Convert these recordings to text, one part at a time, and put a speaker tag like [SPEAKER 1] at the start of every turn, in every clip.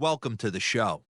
[SPEAKER 1] Welcome to the show.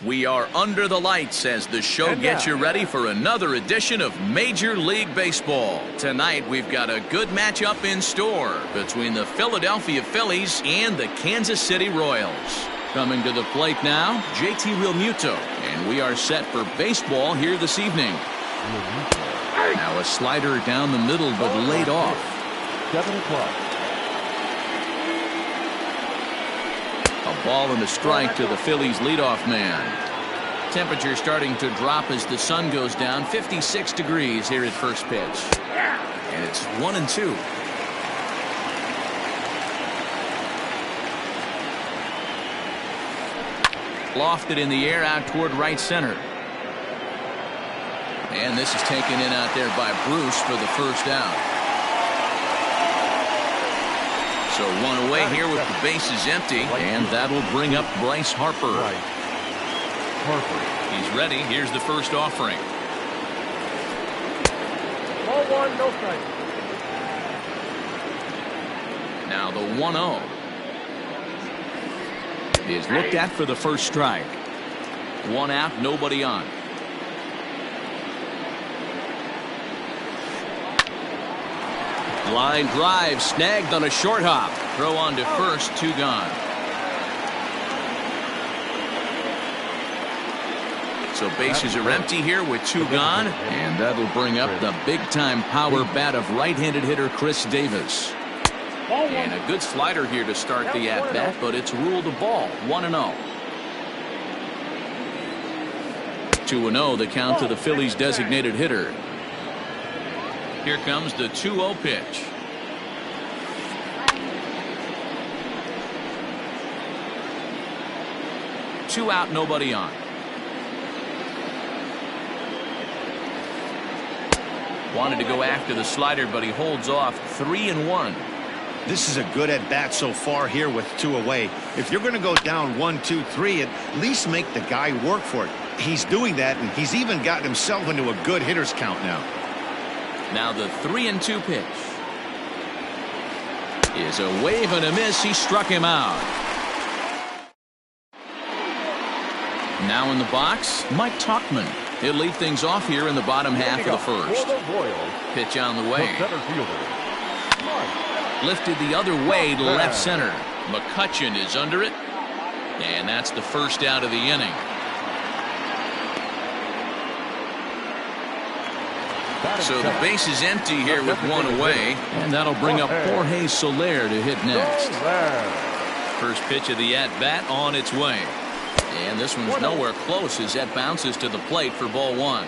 [SPEAKER 2] We are under the lights as the show gets you ready for another edition of Major League Baseball. Tonight, we've got a good matchup in store between the Philadelphia Phillies and the Kansas City Royals. Coming to the plate now, JT Realmuto, and we are set for baseball here this evening. Now a slider down the middle, but laid off.
[SPEAKER 3] 7 o'clock.
[SPEAKER 2] A ball and a strike to the Phillies leadoff man. Temperature starting to drop as the sun goes down. 56 degrees here at first pitch. And it's 1-2. Lofted in the air out toward right center. And this is taken in out there by Bruce for the first out. So one away here with the bases empty, and that'll bring up Bryce Harper. He's ready. Here's the first offering.
[SPEAKER 3] Ball 1, no strike.
[SPEAKER 2] Now the 1-0 is looked at for the first strike. One out, nobody on. Line drive snagged on a short hop. Throw on to first, 2 gone. So bases are empty here with 2 gone, and that'll bring up the big-time power bat of right-handed hitter Chris Davis. And a good slider here to start the at-bat, but it's ruled a ball. 1-0. 2-0 the count to the Phillies' designated hitter. Here comes the 2-0 pitch. Two out, nobody on. Wanted to go after the slider, but he holds off. 3-1.
[SPEAKER 4] This is a good at bat so far here with 2 away. If you're going to go down 1, 2, 3, at least make the guy work for it. He's doing that, and he's even gotten himself into a good hitter's count now.
[SPEAKER 2] Now the 3-2 pitch is a wave and a miss. He struck him out. Now in the box, Mike Tauchman. He'll lead things off here in the bottom half of the first. Pitch on the way. Lifted the other way to left center. McCutchen is under it. And that's the first out of the inning. So the base is empty here with 1 away. And that'll bring up Jorge Soler to hit next. First pitch of the at-bat on its way. And this one's nowhere close as that bounces to the plate for ball 1.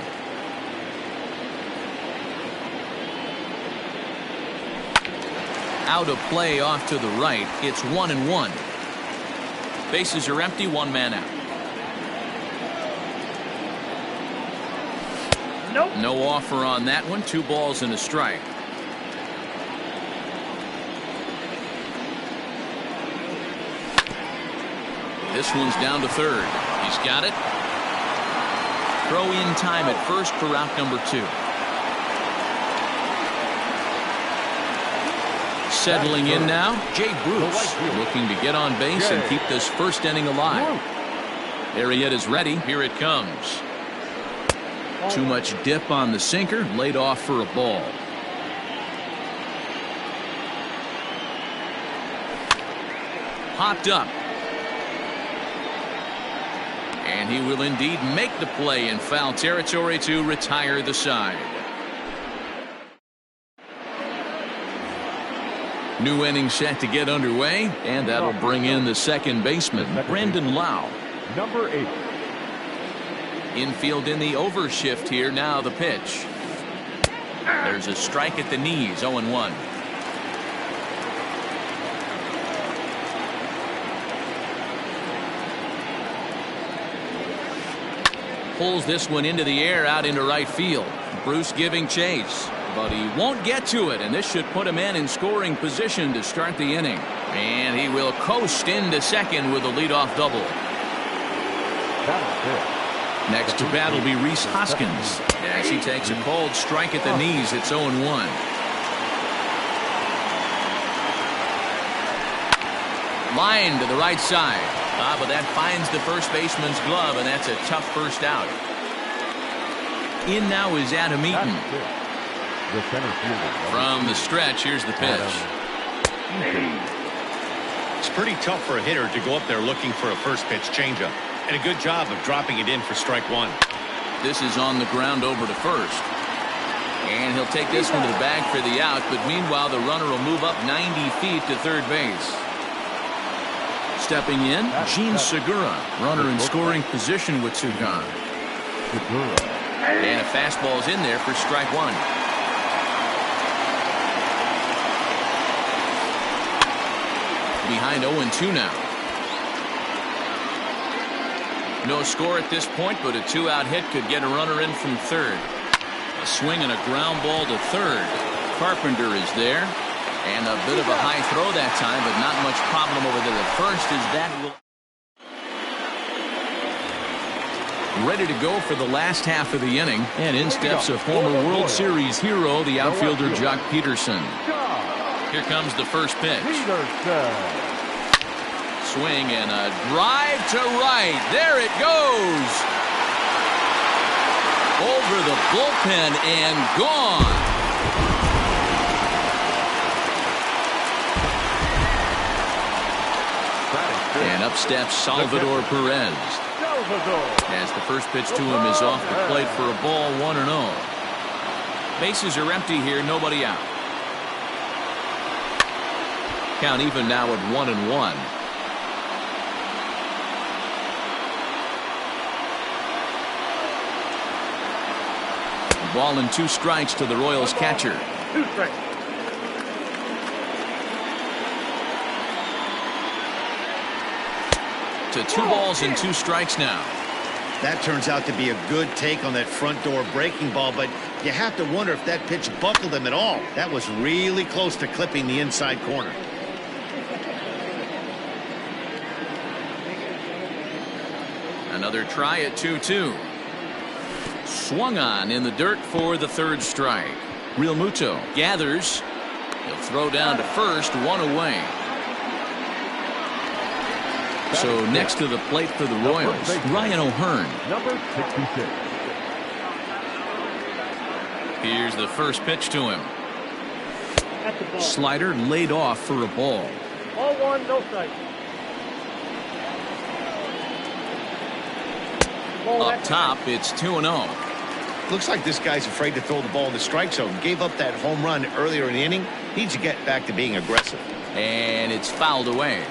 [SPEAKER 2] Out of play off to the right. It's 1-1. Bases are empty, one man out.
[SPEAKER 3] Nope.
[SPEAKER 2] No offer on that one. 2 balls and a strike. This one's down to third. He's got it. Throw in time at first for out number 2. Settling in now, Jay Bruce, looking to get on base and keep this first inning alive. Arrieta is ready. Here it comes. Too much dip on the sinker, laid off for a ball. Popped up. And he will indeed make the play in foul territory to retire the side. New inning set to get underway, and that'll bring in the second baseman, Brandon Lau.
[SPEAKER 3] Number 8.
[SPEAKER 2] Infield in the overshift here. Now the pitch. There's a strike at the knees. 0-1. Pulls this one into the air out into right field. Bruce giving chase, but he won't get to it, and this should put him in scoring position to start the inning. And he will coast into second with a leadoff double. Next to bat will be Rhys Hoskins as he takes a cold strike at the knees. It's 0-1. Line to the right side. But that finds the first baseman's glove, and that's a tough first out. In now is Adam Eaton. From the stretch, here's the pitch.
[SPEAKER 4] It's pretty tough for a hitter to go up there looking for a first pitch changeup. And a good job of dropping it in for strike 1.
[SPEAKER 2] This is on the ground over to first. And he'll take this one to the bag for the out, but meanwhile the runner will move up 90 feet to third base. Stepping in, Gene Segura, runner in scoring position with two gone. And a fastball's in there for strike 1. Behind 0-2 now. No score at this point, but a 2-out hit could get a runner in from third. A swing and a ground ball to third. Carpenter is there. And a bit of a high throw that time, but not much problem over there at first as that will. Ready to go for the last half of the inning. And in steps a former World Series hero, the outfielder Jock Peterson. Here comes the first pitch. Swing and a drive to right. There it goes. Over the bullpen and gone. And up steps Salvador Perez. As the first pitch to him is off the plate for a ball, 1-0. Bases are empty here, nobody out. Count even now at 1-1. Ball and 2 strikes to the Royals catcher.
[SPEAKER 3] 2 strikes.
[SPEAKER 2] To 2 balls and 2 strikes now.
[SPEAKER 4] That turns out to be a good take on that front door breaking ball, but you have to wonder if that pitch buckled him at all. That was really close to clipping the inside corner.
[SPEAKER 2] Another try at 2-2. Swung on in the dirt for the third strike. Real Muto gathers. He'll throw down to first, 1 away. So next to the plate for the Royals, Ryan O'Hearn.
[SPEAKER 3] Number 66.
[SPEAKER 2] Here's the first pitch to him. Slider laid off for a ball.
[SPEAKER 3] 0-1, no strike.
[SPEAKER 2] Up top, it's 2-0.
[SPEAKER 4] Looks like this guy's afraid to throw the ball in the strike zone. Gave up that home run earlier in the inning. Needs to get back to being aggressive.
[SPEAKER 2] And it's fouled away.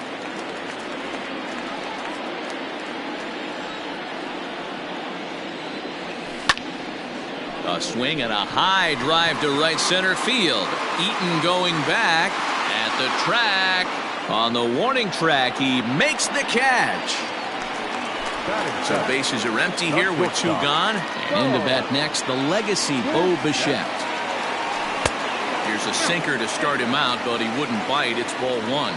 [SPEAKER 2] A swing and a high drive to right center field. Eaton going back. At at the track. On the warning track, he makes the catch. So bases are empty here with 2 gone. And into bat next, the legacy Bo Bichette. Here's a sinker to start him out, but he wouldn't bite. It's ball 1.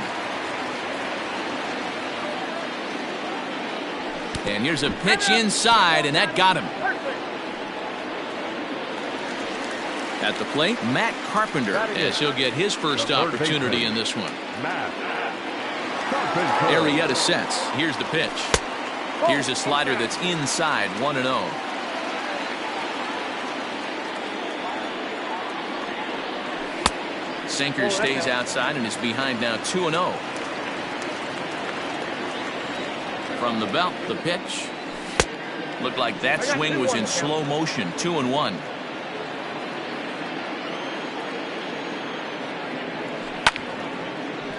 [SPEAKER 2] And here's a pitch inside, and that got him. At the plate, Matt Carpenter, as he'll get his first opportunity in this one. Arrieta sets. Here's the pitch. Here's a slider that's inside, 1-0. Sinker stays outside and is behind now, 2-0. From the belt, the pitch. Looked like that swing was in slow motion, 2-1.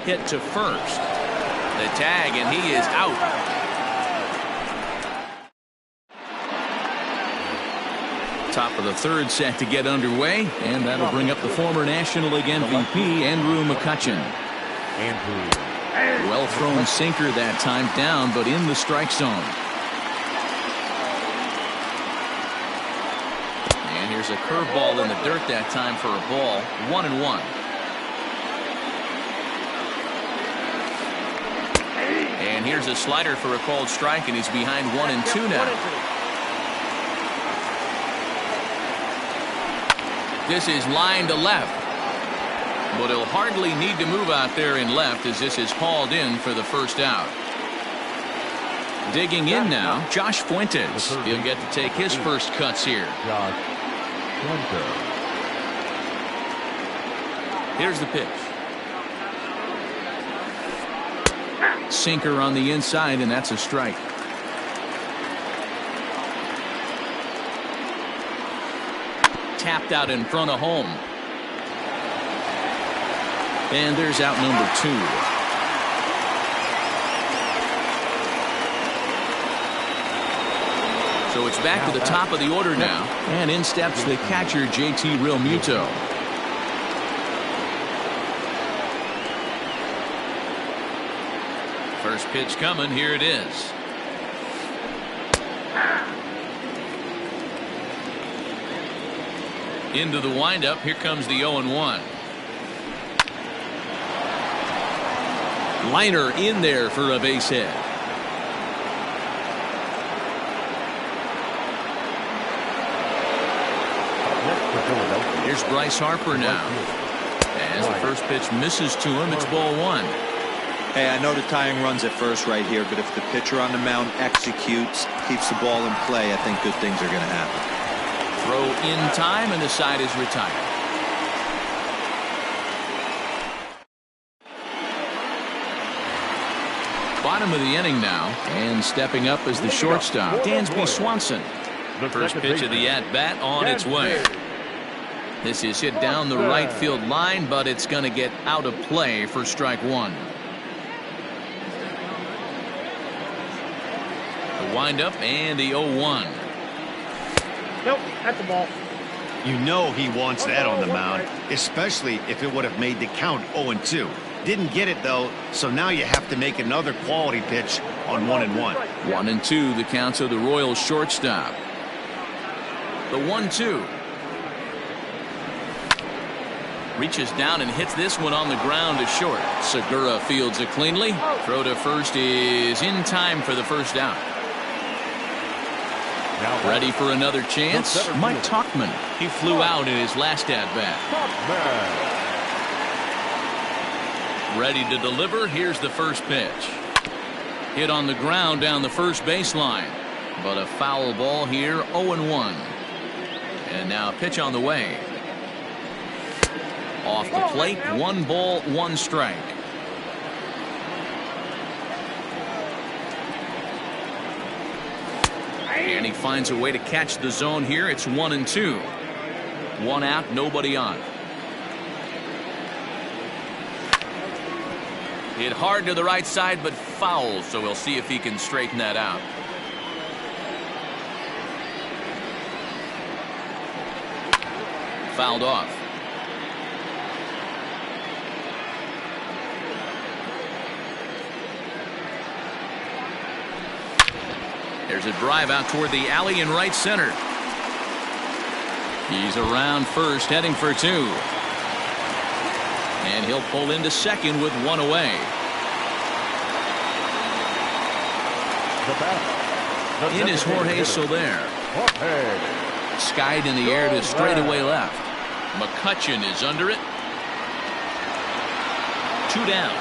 [SPEAKER 2] Hit to first. The tag, and he is out. Top of the 3rd set to get underway, and that'll bring up the former National League MVP, Andrew McCutchen. Well thrown sinker that time, down, but in the strike zone. And here's a curveball in the dirt that time for a ball, 1-1. And here's a slider for a called strike, and he's behind 1-2 now. This is line to left, but he'll hardly need to move out there in left as this is hauled in for the first out. Digging in now, Josh Fuentes. He'll get to take his first cuts here. Here's the pitch. Sinker on the inside, and that's a strike. Tapped out in front of home. And there's out number 2. So it's back to the top of the order now. And in steps the catcher, JT Realmuto. First pitch coming. Here it is. Into the windup. Here comes the 0-1. Liner in there for a base hit. Here's Bryce Harper now. As the first pitch misses to him, it's ball 1.
[SPEAKER 1] Hey, I know the tying runs at first right here, but if the pitcher on the mound executes, keeps the ball in play, I think good things are going to happen.
[SPEAKER 2] Throw in time, and the side is retired. Bottom of the inning now, and stepping up as the shortstop, Dansby Swanson. First pitch of the at-bat on its way. This is hit down the right field line, but it's going to get out of play for strike 1. The windup and the 0-1.
[SPEAKER 3] Nope, that's the ball.
[SPEAKER 4] You know he wants that on the mound, especially if it would have made the count 0-2. Didn't get it though, so now you have to make another quality pitch on 1-1.
[SPEAKER 2] 1-2 the counts of the Royals shortstop. The 1-2. Reaches down and hits this one on the ground to short. Segura fields it cleanly. Throw to first is in time for the first out. Ready for another chance. Mike Tauchman. He flew out in his last at-bat. Ready to deliver. Here's the first pitch. Hit on the ground down the first baseline. But a foul ball here, 0-1. And now a pitch on the way. Off the plate, 1 ball, 1 strike. And he finds a way to catch the zone here. It's 1-2. 1 out, nobody on. Hit hard to the right side, but foul, so we'll see if he can straighten that out. Fouled off. There's a drive out toward the alley in right center. He's around first, heading for two. And he'll pull into second with one away. In is Jorge Soler. Skied in the air to straightaway left. McCutcheon is under it. 2 down.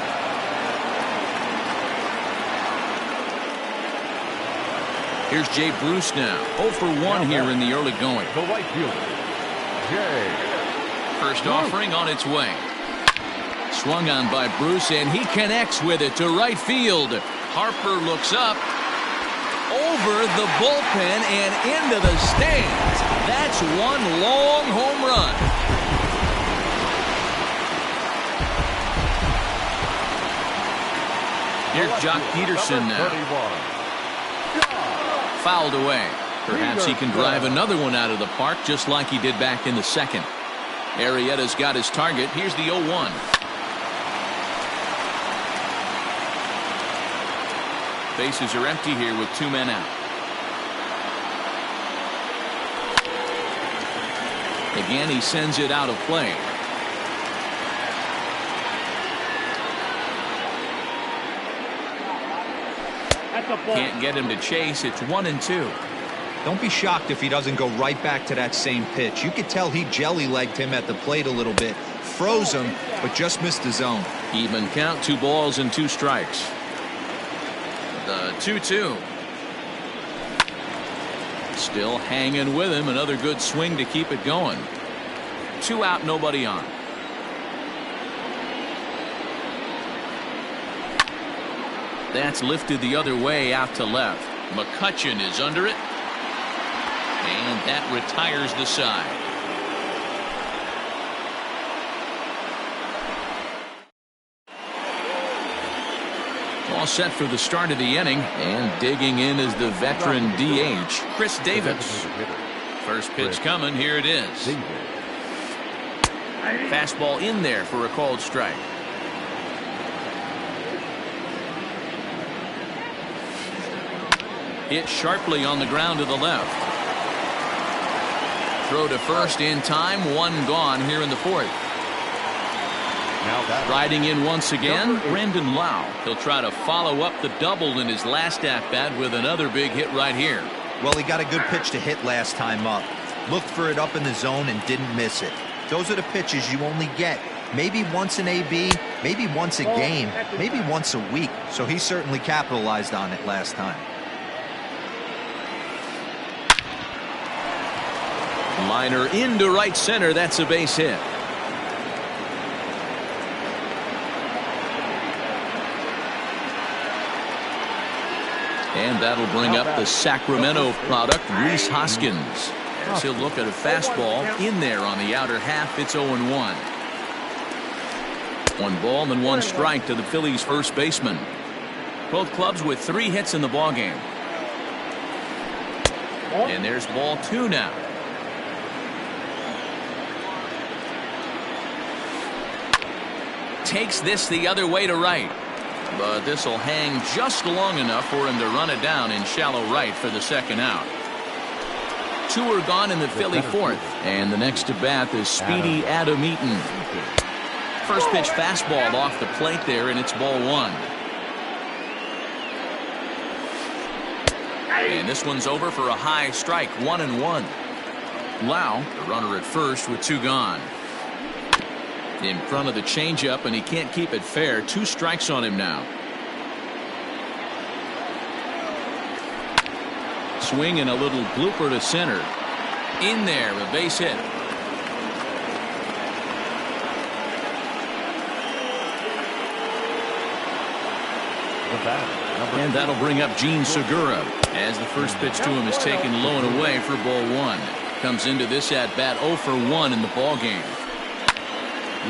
[SPEAKER 2] Here's Jay Bruce now. 0 for 1 here in the early going.
[SPEAKER 5] The right fielder, Jay.
[SPEAKER 2] First offering on its way. Swung on by Bruce, and he connects with it to right field. Harper looks up, over the bullpen, and into the stands. That's one long home run. Here's Jock Peterson now. Fouled away. Perhaps he can drive another one out of the park just like he did back in the second. Arrieta's got his target. Here's the 0-1. Bases are empty here with 2 men out. Again, he sends it out of play. Can't get him to chase. It's 1-2.
[SPEAKER 1] Don't be shocked if he doesn't go right back to that same pitch. You could tell he jelly-legged him at the plate a little bit. Froze him, but just missed the zone.
[SPEAKER 2] Even count, 2 balls and 2 strikes. The 2-2. Still hanging with him. Another good swing to keep it going. 2 out, nobody on. That's lifted the other way out to left. McCutcheon is under it. And that retires the side. All set for the start of the inning, and digging in is the veteran DH, Chris Davis. First pitch coming, here it is. Fastball in there for a called strike. Hit sharply on the ground to the left. Throw to first in time, 1 gone here in the 4th. Riding in once again, Brandon Lau. He'll try to follow up the double in his last at-bat with another big hit right here.
[SPEAKER 1] Well, he got a good pitch to hit last time up. Looked for it up in the zone and didn't miss it. Those are the pitches you only get. Maybe once an AB, maybe once a game, maybe once a week. So he certainly capitalized on it last time.
[SPEAKER 2] Liner into right center. That's a base hit. And that'll bring up the Sacramento product, Rhys Hoskins, as he'll look at a fastball in there on the outer half. It's 0-1. 1 ball and 1 strike to the Phillies' first baseman. Both clubs with 3 hits in the ballgame. And there's ball 2 now. Takes this the other way to right. But this will hang just long enough for him to run it down in shallow right for the second out. 2 are gone in the Philly 4th. And the next to bat is speedy Adam Eaton. First pitch fastball off the plate there, and it's ball 1. And this one's over for a high strike, 1-1. Lau, the runner at first with 2 gone. In front of the changeup, and he can't keep it fair. 2 strikes on him now. Swing and a little blooper to center. In there, a base hit. And that'll bring up Gene Segura as the first pitch to him is taken low and away for ball 1. Comes into this at bat 0 for 1 in the ball game.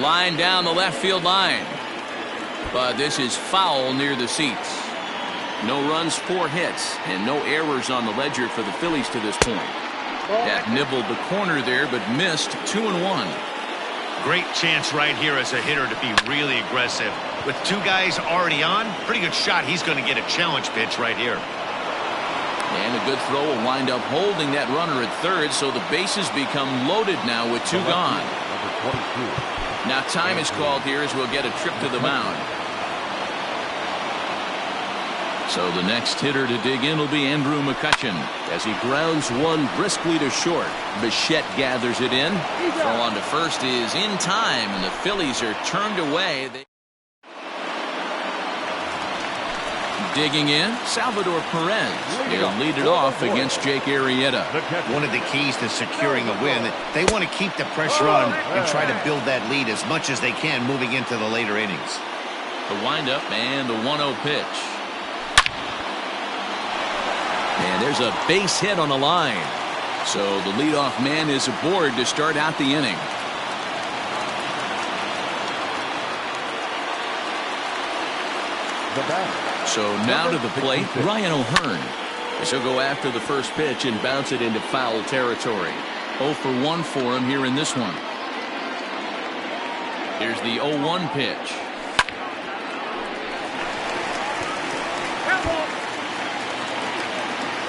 [SPEAKER 2] Line down the left field line, but this is foul near the seats. No runs, 4 hits, and no errors on the ledger for the Phillies to this point. That nibbled the corner there, but missed. 2-1.
[SPEAKER 4] Great chance right here as a hitter to be really aggressive. With 2 guys already on, pretty good shot. He's going to get a challenge pitch right here.
[SPEAKER 2] And a good throw will wind up holding that runner at third, so the bases become loaded now with 2 gone.
[SPEAKER 5] Number 22.
[SPEAKER 2] Now time is called here as we'll get a trip to the mound. So the next hitter to dig in will be Andrew McCutcheon.
[SPEAKER 6] As he grounds one briskly to short, Bichette gathers it in.
[SPEAKER 2] Throw on to first is in time, and the Phillies are turned away. Digging in, Salvador Perez. He'll lead it off against Jake Arrieta.
[SPEAKER 4] One of the keys to securing a win, they want to keep the pressure on and try to build that lead as much as they can moving into the later innings.
[SPEAKER 2] The windup and the 1-0 pitch.
[SPEAKER 6] And there's a base hit on the line.
[SPEAKER 2] So the leadoff man is aboard to start out the inning.
[SPEAKER 5] The batter.
[SPEAKER 2] So now to the plate, Ryan O'Hearn.
[SPEAKER 6] He'll go after the first pitch and bounce it into foul territory.
[SPEAKER 2] 0 for 1 for him here in this one. Here's the 0-1 pitch.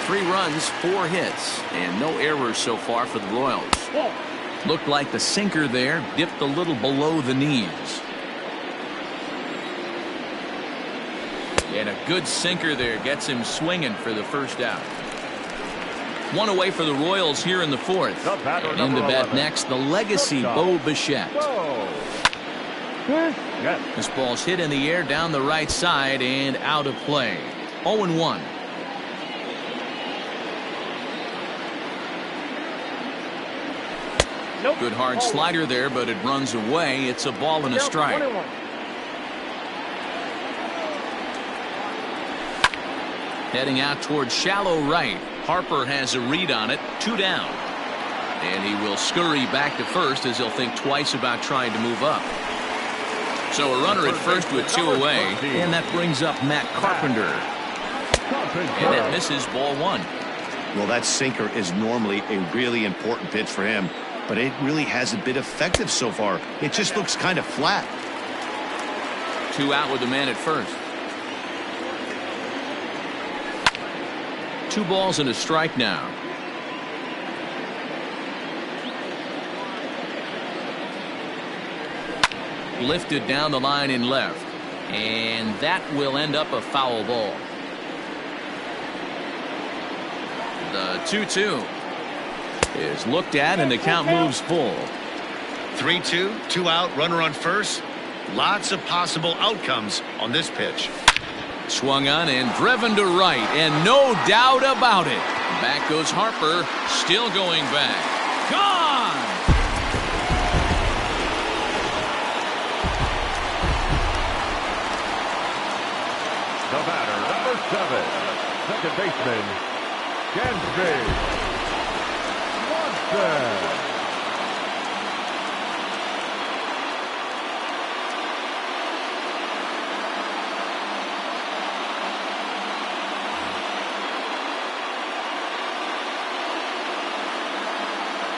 [SPEAKER 2] Three runs, 4 hits, and no errors so far for the Royals. Looked like the sinker there dipped a little below the knees. And a good sinker there gets him swinging for the first out. 1 away for the Royals here in the 4th. And in to bat next, the legacy Bo Bichette. This ball's hit in the air down the right side and out of play. 0-1. Good hard slider there, but it runs away. It's a ball and a strike. Heading out towards shallow right. Harper has a read on it. 2 down. And he will scurry back to first as he'll think twice about trying to move up. So a runner at first with 2 away. And that brings up Matt Carpenter. And that misses ball 1.
[SPEAKER 4] Well, that sinker is normally a really important pitch for him, but it really hasn't been effective so far. It just looks kind of flat.
[SPEAKER 2] 2 out with the man at first. 2 balls and a strike now. Lifted down the line in left. And that will end up a foul ball. The 2-2 is looked at and the count moves full.
[SPEAKER 4] 3-2, 2 out, runner on first. Lots of possible outcomes on this pitch.
[SPEAKER 2] Swung on and driven to right, and no doubt about it. Back goes Harper, still going back. Gone!
[SPEAKER 5] The batter, number 7, second baseman, Gansby Swanson.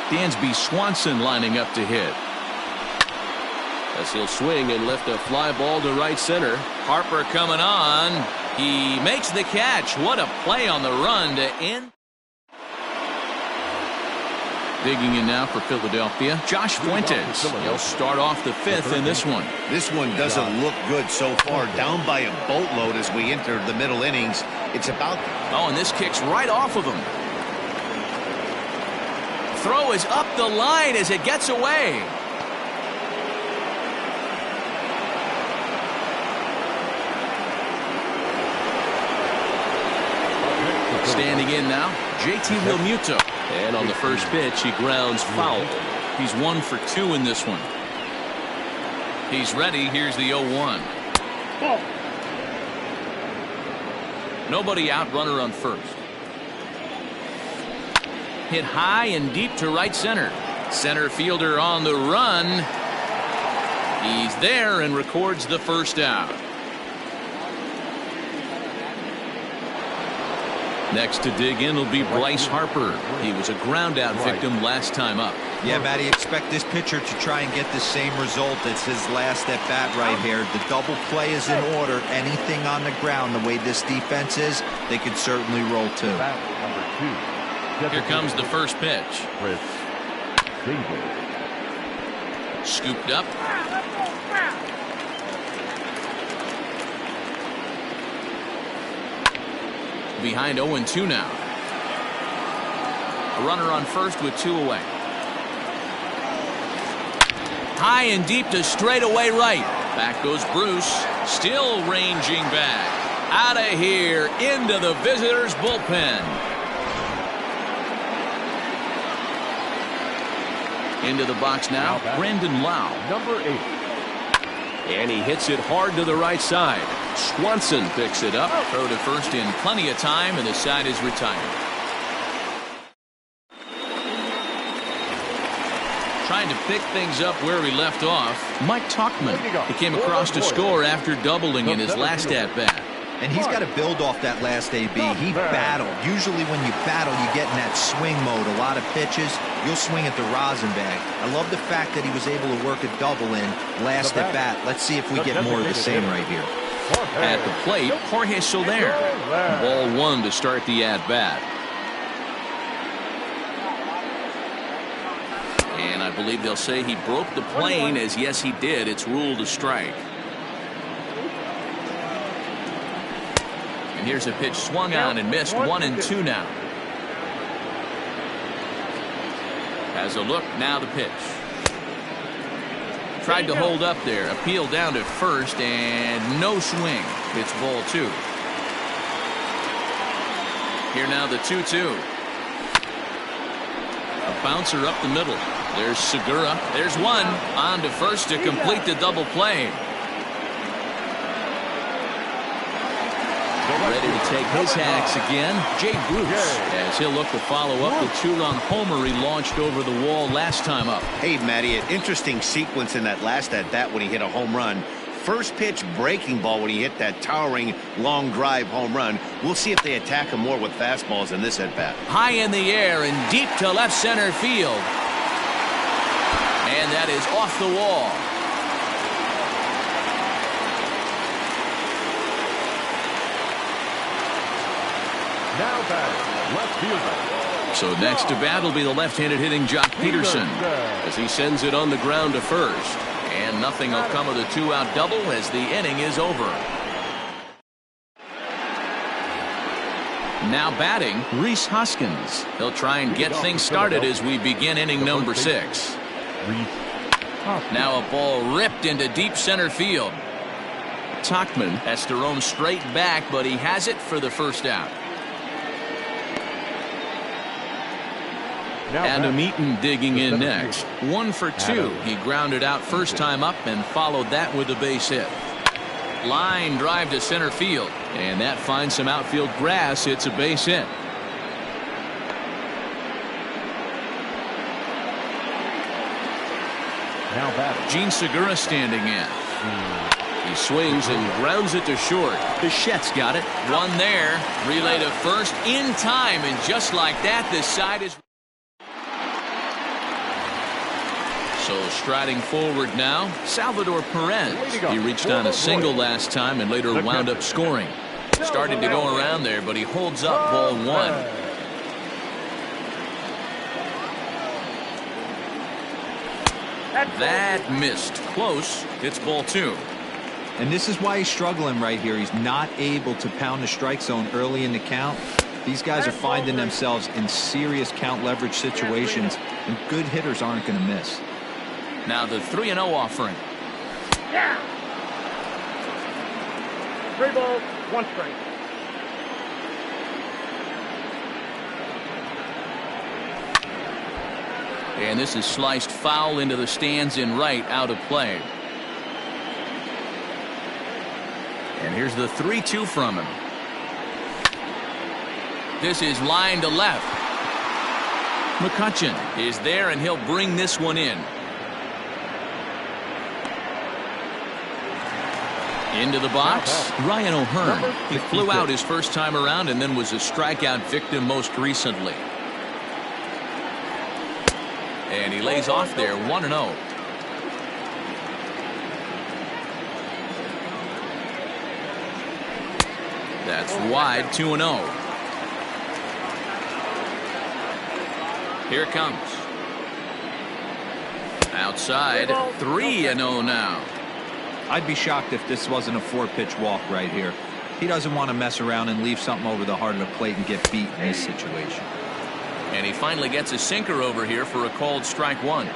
[SPEAKER 2] Dansby Swanson lining up to hit.
[SPEAKER 6] As he'll swing and lift a fly ball to right center.
[SPEAKER 2] Harper coming on. He makes the catch. What a play on the run to end. Digging in now for Philadelphia, Josh Fuentes. He'll start off the 5th in this one.
[SPEAKER 4] This one doesn't look good so far. Down by a boatload as we enter the middle innings. It's about...
[SPEAKER 2] Oh, and this kicks right off of him. Throw is up the line as it gets away. Standing in now, JT Realmuto.
[SPEAKER 6] And on the first pitch, he grounds foul.
[SPEAKER 2] He's 1 for 2 in this one. He's ready. Here's the 0-1. Nobody out, runner on first. Hit high and deep to right center. Center fielder on the run. He's there and records the first out. Next to dig in will be Bryce Harper. He was a ground out victim last time up.
[SPEAKER 1] Yeah, Matty, expect this pitcher to try and get the same result as his last at bat right here. The double play is in order. Anything on the ground, the way this defense is, they could certainly roll too.
[SPEAKER 2] Here comes the first pitch. Scooped up. Behind 0-2 now. A runner on first with 2 away. High and deep to straightaway right. Back goes Bruce. Still ranging back. Out of here into the visitors' bullpen. Into the box now, Brandon Lau.
[SPEAKER 5] Number 8.
[SPEAKER 6] And he hits it hard to the right side. Swanson picks it up.
[SPEAKER 2] Throw to first in plenty of time, and the side is retired. Trying to pick things up where we left off, Mike Tauchman. He came across to score after doubling in his last at-bat.
[SPEAKER 1] And he's got to build off that last AB. He battled. Usually when you battle, you get in that swing mode. A lot of pitches, you'll swing at the rosin bag. I love the fact that he was able to work a double in last at bat. Let's see if we get more of the same right here.
[SPEAKER 2] At the plate, Jorge Soler. Ball 1 to start the at-bat. And I believe they'll say he broke the plane, as yes he did. It's ruled a strike. And here's a pitch swung on and missed. 1-2 now. Has a look, now the pitch. Tried to hold up there. Appeal down to first and no swing. It's ball 2. Here now the 2-2. A bouncer up the middle. There's Segura. There's one. On to first to complete the double play. Ready to take his hacks again, Jay Bruce, as he'll look to follow up the 2-run homer he launched over the wall last time up.
[SPEAKER 4] Hey, Matty, an interesting sequence in that last at-bat when he hit a home run. First pitch breaking ball when he hit that towering long drive home run. We'll see if they attack him more with fastballs in this at-bat.
[SPEAKER 2] High in the air and deep to left center field. And that is off the wall.
[SPEAKER 5] Now batting, left fielder.
[SPEAKER 2] So next to bat will be the left-handed hitting Jock Peterson,
[SPEAKER 6] as he sends it on the ground to first.
[SPEAKER 2] And nothing will come of the 2-out double as the inning is over. Now batting, Rhys Hoskins. He'll try and get things started as we begin inning number 6. Now a ball ripped into deep center field. Tauchman has to roam straight back, but he has it for the first out. Adam Eaton digging in next. 1 for 2. He grounded out first time up and followed that with a base hit. Line drive to center field, and that finds some outfield grass. It's a base hit.
[SPEAKER 5] Now batting,
[SPEAKER 2] Gene Segura standing in. He swings and grounds it to short. Bichette's got it. One there. Relay to first in time, and just like that, this side is. So striding forward now, Salvador Perez. He reached on a single last time and later wound up scoring. Started to go around there, but he holds up ball 1. That missed. Close. It's ball 2.
[SPEAKER 1] And this is why he's struggling right here. He's not able to pound the strike zone early in the count. These guys are finding themselves in serious count leverage situations, and good hitters aren't going to miss.
[SPEAKER 2] Now the 3-0 offering.
[SPEAKER 3] Yeah. 3 balls, 1 strike.
[SPEAKER 2] And this is sliced foul into the stands in right, out of play. And here's the 3-2 from him. This is line to left. McCutchen is there, and he'll bring this one in. Into the box, Ryan O'Hearn. He flew out his first time around and then was a strikeout victim most recently. And he lays off there 1-0. That's wide, 2-0. Here it comes. Outside, 3-0 now.
[SPEAKER 1] I'd be shocked if this wasn't a 4-pitch walk right here. He doesn't want to mess around and leave something over the heart of the plate and get beat in this situation.
[SPEAKER 2] And he finally gets a sinker over here for a called strike one.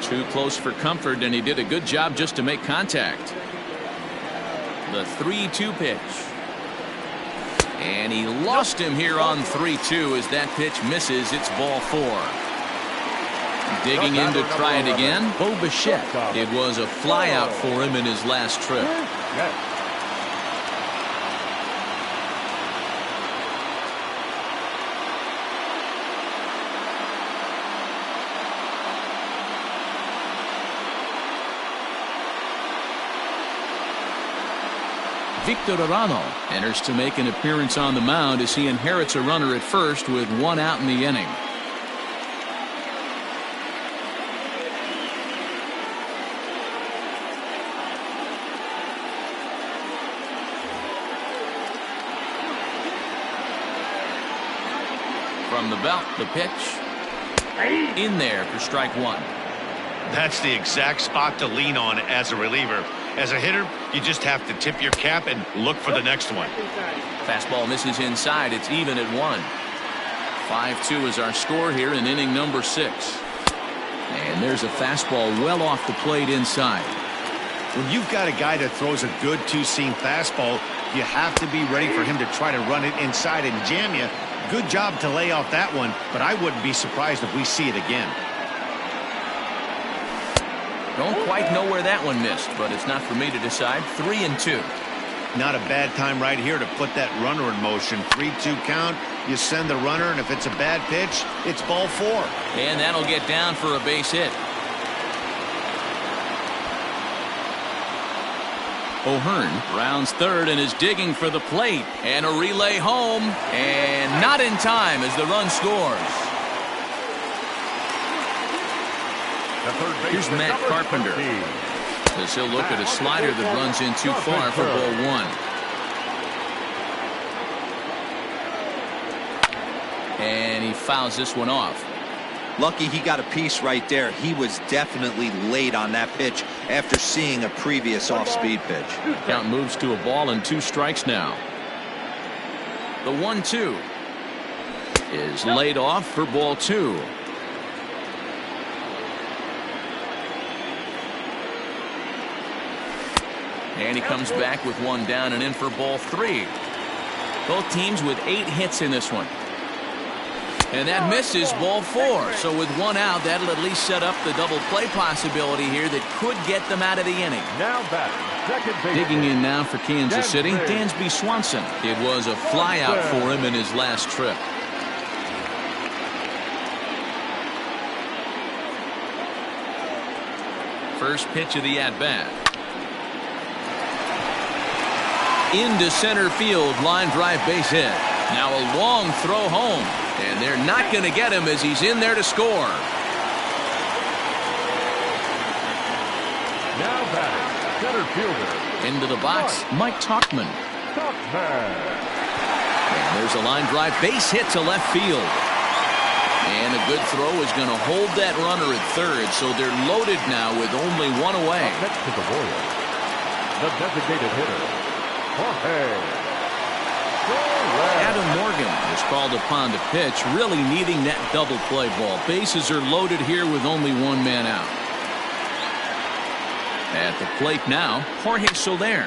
[SPEAKER 2] Too close for comfort, and he did a good job just to make contact. The 3-2 pitch. And he lost him here on 3-2 as that pitch misses. It's ball 4. Digging in to try it again, Bo Bichette. It was a fly out for him in his last trip. Victor Arano enters to make an appearance on the mound as he inherits a runner at first with 1 out in the inning. From the belt, the pitch. In there for strike 1.
[SPEAKER 4] That's the exact spot to lean on as a reliever. As a hitter, you just have to tip your cap and look for the next one.
[SPEAKER 2] Fastball misses inside. It's even at 1. 5-2 is our score here in inning number 6. And there's a fastball well off the plate inside.
[SPEAKER 4] When you've got a guy that throws a good two-seam fastball, you have to be ready for him to try to run it inside and jam you. Good job to lay off that one, but I wouldn't be surprised if we see it again.
[SPEAKER 2] Don't quite know where that one missed, but it's not for me to decide. 3-2.
[SPEAKER 4] Not a bad time right here to put that runner in motion. 3-2 count. You send the runner, and if it's a bad pitch, it's ball 4.
[SPEAKER 2] And that'll get down for a base hit. O'Hearn rounds third and is digging for the plate. And a relay home. And not in time as the run scores. Here's Matt Carpenter. As he'll look at a slider that runs in too far for ball 1. And he fouls this one off.
[SPEAKER 1] Lucky he got a piece right there. He was definitely late on that pitch after seeing a previous off-speed pitch.
[SPEAKER 2] Count moves to a ball and 2 strikes now. The 1-2 is laid off for ball 2. And he comes back with 1 down and in for ball 3. Both teams with 8 hits in this one. And that misses ball 4. So with 1 out, that'll at least set up the double play possibility here that could get them out of the inning.
[SPEAKER 5] Now batting, second base.
[SPEAKER 2] Digging in now for Kansas City, Dansby Swanson. It was a fly out for him in his last trip. First pitch of the at-bat. Into center field, line drive base hit. Now a long throw home, and they're not going to get him as he's in there to score.
[SPEAKER 5] Now batting, center fielder.
[SPEAKER 2] Into the box, Mike Tauchman. And there's a line drive base hit to left field. And a good throw is going to hold that runner at third, so they're loaded now with only 1 away.
[SPEAKER 5] Next to the Royals, the designated hitter.
[SPEAKER 2] Adam Morgan is called upon to pitch, really needing that double play ball. Bases are loaded here with only 1 man out. At the plate now, Jorge Soler.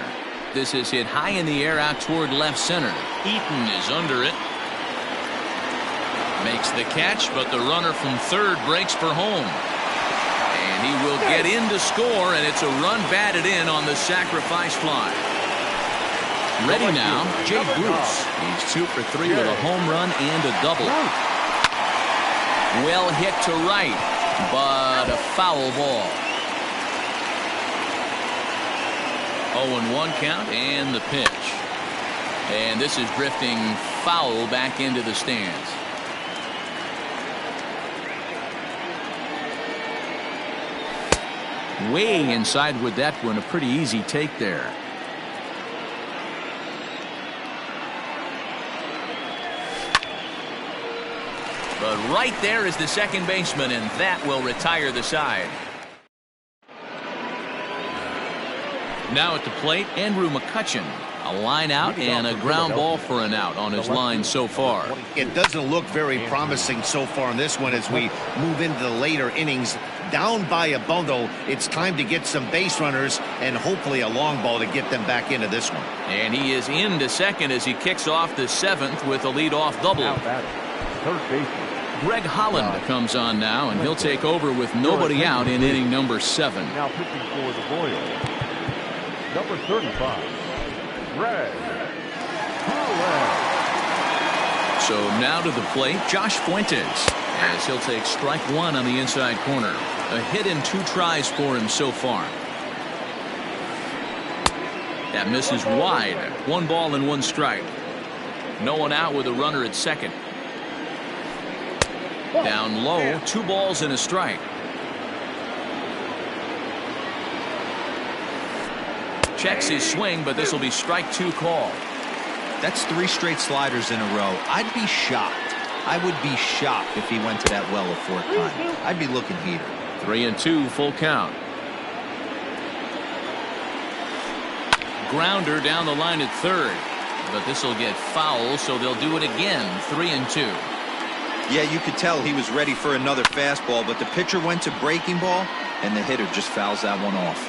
[SPEAKER 2] This is hit high in the air out toward left center. Eaton is under it. Makes the catch, but the runner from third breaks for home. And he will get in to score, and it's a run batted in on the sacrifice fly. Ready now, Jay Bruce. He's 2 for 3 with a home run and a double. Well hit to right, but a foul ball. 0-1 count and the pitch. And this is drifting foul back into the stands. Way inside with that one. A pretty easy take there. But right there is the second baseman, and that will retire the side. Now at the plate, Andrew McCutcheon. A line out and a ground ball for an out on his line so far.
[SPEAKER 4] It doesn't look very promising so far in this one as we move into the later innings. Down by a bundle, it's time to get some base runners and hopefully a long ball to get them back into this one.
[SPEAKER 2] And he is into second as he kicks off the seventh with a leadoff double.
[SPEAKER 5] Third baseman.
[SPEAKER 2] Greg Holland comes on now, and he'll take over with nobody out in inning number 7.
[SPEAKER 5] Now pitching for the Royals, number 35, Greg Holland.
[SPEAKER 2] So now to the plate, Josh Fuentes, as he'll take strike one on the inside corner. A hit in 2 tries for him so far. That misses wide. 1 ball and 1 strike. No one out with a runner at second. Down low, 2 balls and a strike. Checks his swing, but this will be strike 2 call.
[SPEAKER 1] That's 3 straight sliders in a row. I'd be shocked. I would be shocked if he went to that well a 4th time. I'd be looking heater.
[SPEAKER 2] 3-2, full count. Grounder down the line at third, but this will get foul, so they'll do it again. 3-2.
[SPEAKER 1] Yeah, you could tell he was ready for another fastball, but the pitcher went to breaking ball, and the hitter just fouls that one off.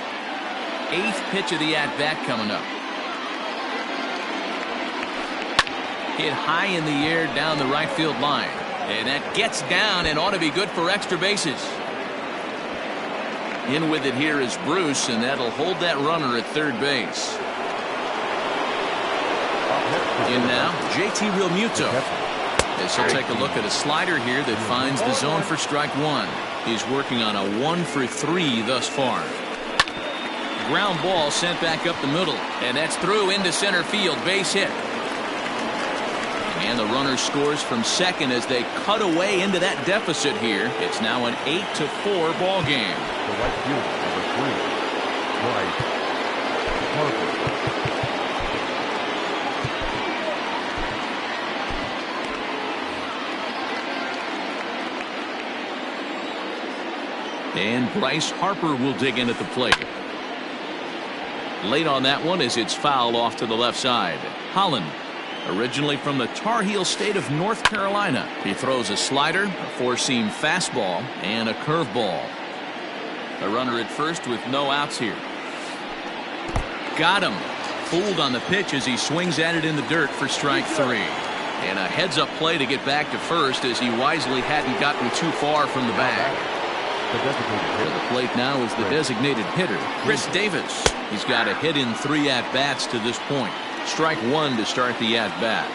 [SPEAKER 2] 8th pitch of the at-bat coming up. Hit high in the air down the right field line. And that gets down and ought to be good for extra bases. In with it here is Bruce, and that'll hold that runner at third base. In now, JT Realmuto. As he'll take a look at a slider here that finds the zone for strike 1. He's working on a 1 for 3 thus far. Ground ball sent back up the middle, and that's through into center field. Base hit. And the runner scores from second as they cut away into that deficit here. It's now an 8-4 ball game.
[SPEAKER 5] The right fielder, number 3, Bryce Harper.
[SPEAKER 2] And Bryce Harper will dig in at the plate. Late on that one as it's fouled off to the left side. Holland, originally from the Tar Heel state of North Carolina. He throws a slider, a 4-seam fastball, and a curveball. A runner at first with no outs here. Got him. Fooled on the pitch as he swings at it in the dirt for strike 3. And a heads-up play to get back to first as he wisely hadn't gotten too far from the bag.
[SPEAKER 5] The designated hitter.
[SPEAKER 2] To the plate now is the designated hitter, Chris Davis. He's got a hit in 3 at-bats to this point. Strike 1 to start the at-bat.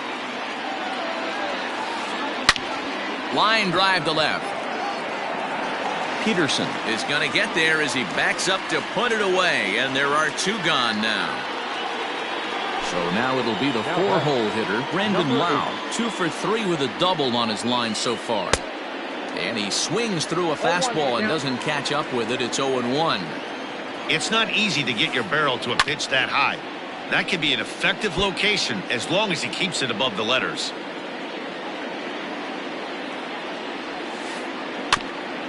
[SPEAKER 2] Line drive to left. Peterson is going to get there as he backs up to put it away, and there are 2 gone now. So now it'll be the 4-hole hitter, Brandon Lau. 2 for 3 with a double on his line so far. And he swings through a fastball and doesn't catch up with it. It's 0-1.
[SPEAKER 4] It's not easy to get your barrel to a pitch that high. That can be an effective location as long as he keeps it above the letters.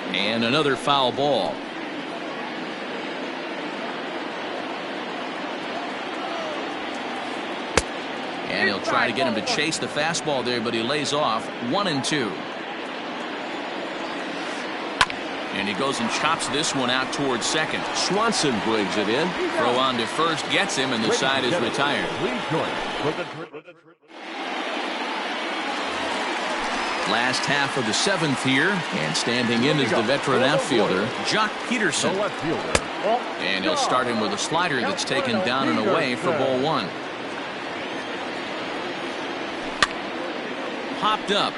[SPEAKER 2] And another foul ball. And he'll try to get him to chase the fastball there, but he lays off. 1-2. And he goes and chops this one out towards second.
[SPEAKER 6] Swanson brings it in.
[SPEAKER 2] Throw on to first gets him, and the side is retired. Last half of the 7th here, and standing in is the veteran outfielder, Jock Peterson. And he'll start him with a slider that's taken down and away for ball 1. Popped up.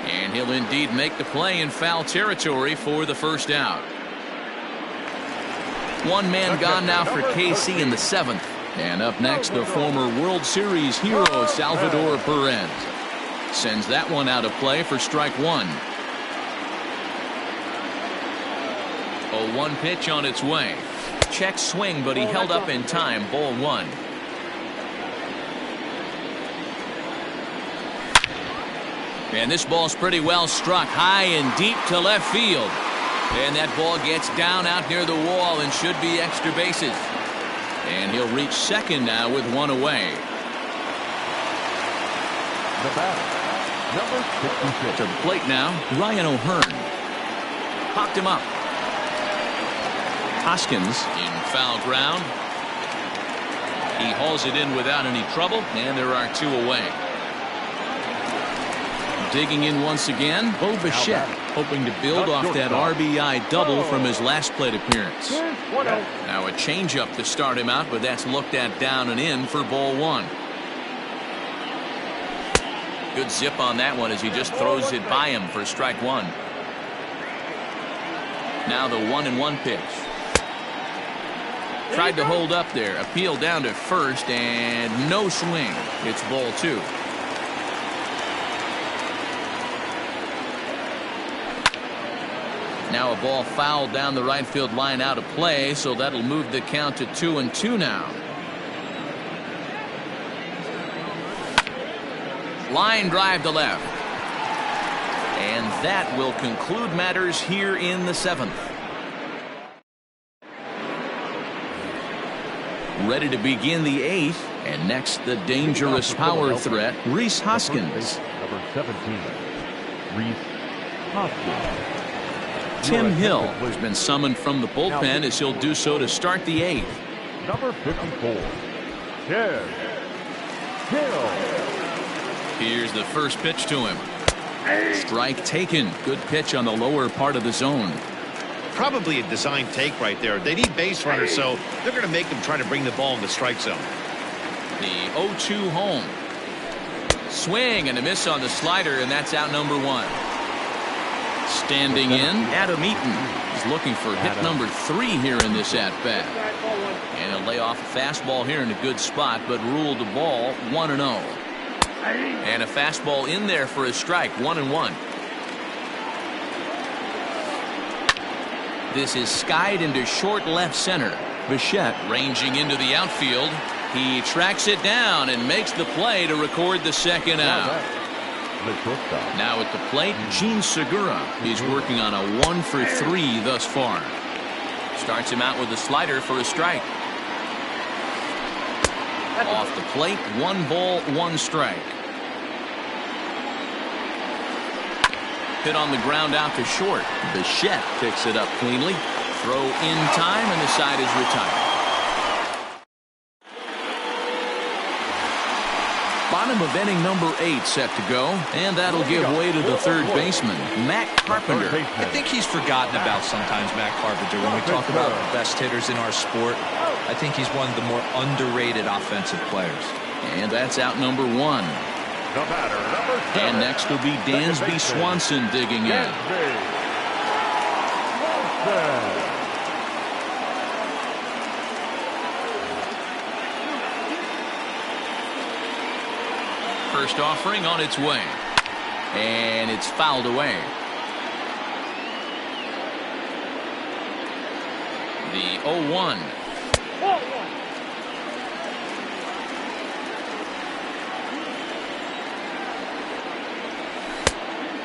[SPEAKER 2] And he'll indeed make the play in foul territory for the first out. 1 man gone now for KC in the 7th. And up next, the former World Series hero, Salvador Perez. Sends that one out of play for strike one. 0-1 pitch on its way. Check swing, but he held up in time. Ball one. And this ball's pretty well struck high and deep to left field. And that ball gets down out near the wall and should be extra bases. And he'll reach second now with one away.
[SPEAKER 5] The batter, number 66.
[SPEAKER 2] To the plate now, Ryan O'Hearn. Popped him up. Hoskins in foul ground. He hauls it in without any trouble, and there are two away. Digging in once again, Bo Bichette, hoping to build off that RBI double from his last plate appearance. Now a changeup to start him out, but that's looked at down and in for ball one. Good zip on that one as he just throws it by him for strike one. Now the 1-1 pitch. Tried to hold up there. Appeal down to first and no swing. It's ball two. Now a ball fouled down the right field line out of play, so that'll move the count to 2-2 now. Line drive to left. And that will conclude matters here in the seventh. Ready to begin the eighth, and next the dangerous power threat, Rhys Hoskins.
[SPEAKER 5] Number 17, Rhys Hoskins.
[SPEAKER 2] Tim Hill has been summoned from the bullpen as he'll do so to start the eighth.
[SPEAKER 5] Number 54, Tim Hill.
[SPEAKER 2] Here's the first pitch to him. Strike taken. Good pitch on the lower part of the zone.
[SPEAKER 4] Probably a design take right there. They need base runners, so they're going to make them try to bring the ball in the strike zone.
[SPEAKER 2] The 0-2 home. Swing and a miss on the slider, and that's out number one. Standing in, Adam Eaton is looking for hit number 3 here in this at-bat. And he'll lay off a fastball here in a good spot, but ruled the ball 1-0. And a fastball in there for a strike, 1-1. This is skied into short left center. Bichette ranging into the outfield. He tracks it down and makes the play to record the second out. Now at the plate, Gene Segura. He's working on a 1 for 3 thus far. Starts him out with a slider for a strike. Off the plate, 1 ball, 1 strike. Hit on the ground out to short. Bichette picks it up cleanly. Throw in time, and the side is retired. Bottom of inning number 8 set to go, and that'll give way to the third baseman, Matt Carpenter.
[SPEAKER 7] I think he's forgotten about sometimes, Matt Carpenter. When we talk about the best hitters in our sport, I think he's one of the more underrated offensive players.
[SPEAKER 2] And that's out number 1. And next will be Dansby Swanson digging in. First offering on its way. And it's fouled away. The 0-1.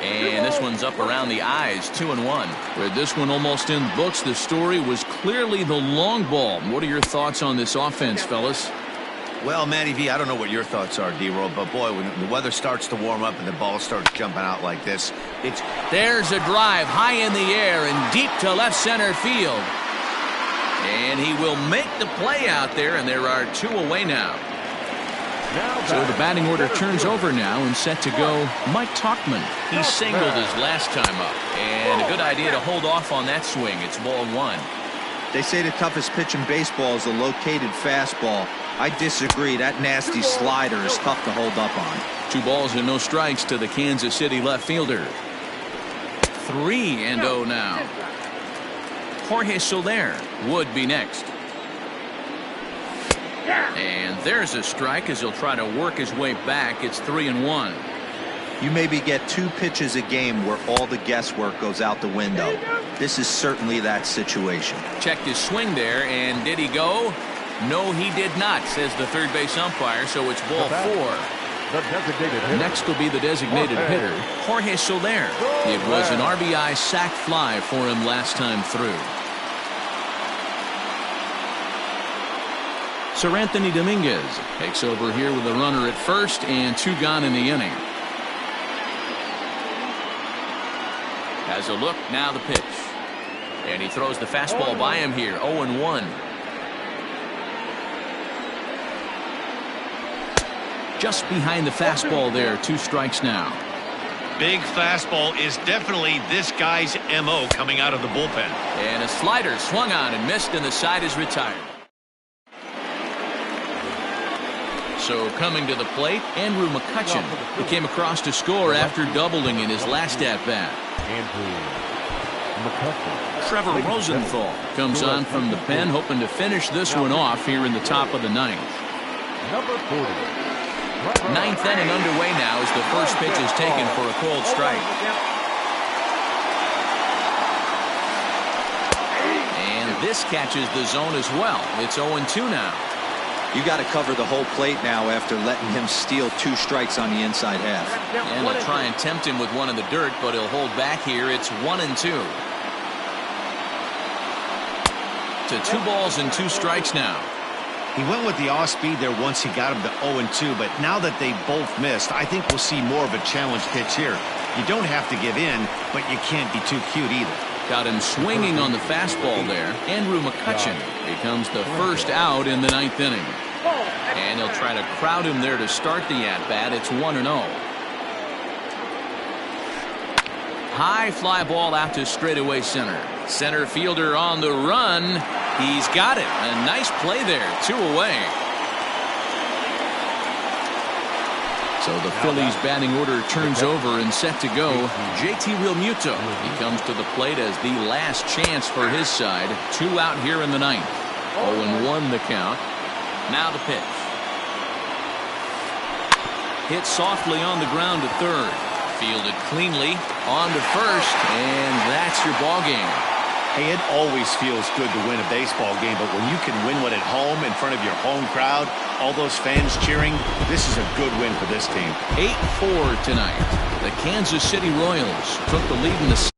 [SPEAKER 2] And this one's up around the eyes, 2-1. With this one almost in the books, the story was clearly the long ball. What are your thoughts on this offense, fellas?
[SPEAKER 4] Well, Matty V, I don't know what your thoughts are, D-Roll, but boy, when the weather starts to warm up and the ball starts jumping out like this, it's...
[SPEAKER 2] There's a drive high in the air and deep to left center field. And he will make the play out there, and there are 2 away now. So the batting order turns over now, and set to go Mike Tauchman. He singled his last time up, and a good idea to hold off on that swing. It's ball 1.
[SPEAKER 1] They say the toughest pitch in baseball is a located fastball. I disagree. That nasty slider is tough to hold up on.
[SPEAKER 2] 2 balls and no strikes to the Kansas City left fielder. 3-0 now. Jorge Soler would be next. And there's a strike as he'll try to work his way back. It's 3-1.
[SPEAKER 1] You maybe get 2 pitches a game where all the guesswork goes out the window. This is certainly that situation.
[SPEAKER 2] Checked his swing there, and did he go? No, he did not, says the third base umpire, so it's ball 4.
[SPEAKER 5] The designated hitter.
[SPEAKER 6] Next will be the designated hitter.
[SPEAKER 2] Jorge Soler. It was an RBI sac fly for him last time through. Sir Anthony Dominguez takes over here with a runner at first and 2 gone in the inning. Has a look, now the pitch. And he throws the fastball by him here, 0-1. Just behind the fastball there, 2 strikes now.
[SPEAKER 4] Big fastball is definitely this guy's MO coming out of the bullpen.
[SPEAKER 2] And a slider swung on and missed, and the side is retired. So coming to the plate, Andrew McCutchen. He came across to score after doubling in his last at-bat.
[SPEAKER 5] Andrew McCutchen.
[SPEAKER 2] Trevor Rosenthal comes on from the pen, hoping to finish this one off here in the top of the 9th.
[SPEAKER 5] Number 40.
[SPEAKER 2] 9th inning underway now as the first pitch is taken for a cold strike. And this catches the zone as well. It's 0-2 now.
[SPEAKER 1] You got to cover the whole plate now after letting him steal 2 strikes on the inside half.
[SPEAKER 2] And they'll try and tempt him with one in the dirt, but he'll hold back here. It's 1-2. To 2 balls and 2 strikes now.
[SPEAKER 4] He went with the off speed there once he got him to 0-2, but now that they both missed, I think we'll see more of a challenge pitch here. You don't have to give in, but you can't be too cute either.
[SPEAKER 2] Got him swinging on the fastball there. Andrew McCutchen becomes the first out in the 9th inning. And he'll try to crowd him there to start the at-bat. It's 1-0. High fly ball out to straightaway center. Center fielder on the run. He's got it. A nice play there. 2 away. So the Phillies batting order turns over and set to go. JT Realmuto, he comes to the plate as the last chance for his side. 2 out here in the 9th. 0-1 the count. Now the pitch. Hit softly on the ground to third. Fielded cleanly on to first, and that's your ball game.
[SPEAKER 4] Hey, it always feels good to win a baseball game, but when you can win one at home in front of your home crowd, all those fans cheering, this is a good win for this team.
[SPEAKER 2] 8-4 tonight. The Kansas City Royals took the lead in the